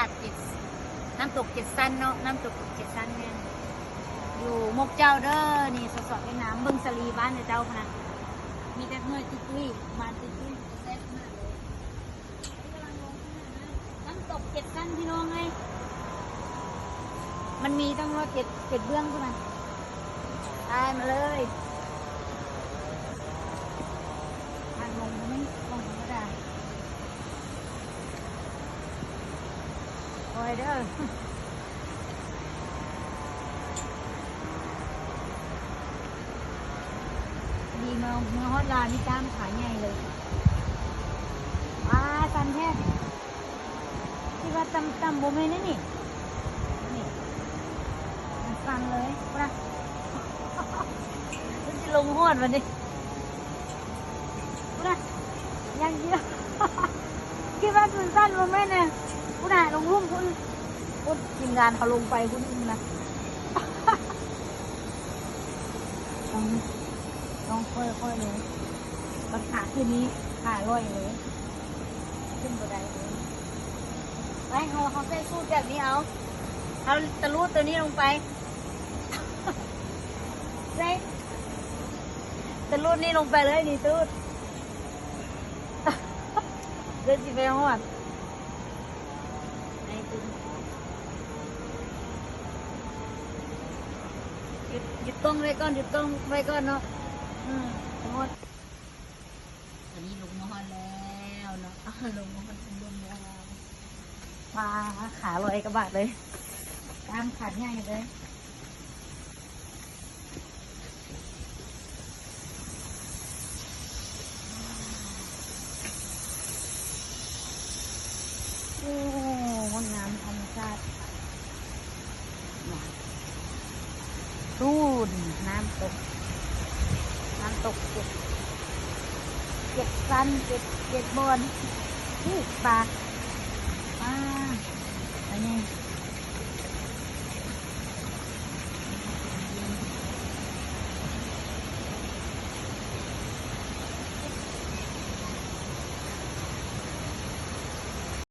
ติจิตน้ำตกเจ็ดสั้นเนาะน้ำตกเจ็ดสั้นเนี่ยอยู่มกเจ้าเด้อนี่สดๆในน้ำบึงสลีบ้านเจ้าพนะมีแต่เงยตุ้ยมาตุ้ยแซ่บมากเลยน้ำตกเจ็ดสั้นพี่น้องไงมันมีตั้งว่าเจ็ดเบื้องใช่ไหมตายมาเลยทางลงไม่ลงธรรมดาคอยเด้อดีมาฮอตลานี่ตามขายใหญ่เลยตันแท้ที่ว่าตำโบเมนนี่มันฟันเลยนะมันจะลงหอดวันนี้นะยังเยอะคิดว่ามันสั้นโบเมนเนี่ยคุณน่ะลงรุ่มคุณทีมงานเขาลงไปคุณนะต้องค่อยๆเลยมันขาคืนนี้ขาลอยเลยขึ้นบันไดเลยไปเขาใส่สูตรแบบนี้เอาตะลุตัวนี้ลงไปใส่ตะลุนี่ลงไปเลยนี่ตูดเดินสิไปหอดหยุดตรงไว้ก่อนหยุดตรงไว้ก่อนเนาะหมดตอนนี้ลงมาฮอนแล้วเนาะลงมาฮอนลงแล้วมาขาลอยกระบะเลยตามขาดง่ายเลยโอ้ห้องน้ำธรรมชาติรูนน้ำตกเจ็ดสั้นเจ็ดบนปลาอันนี้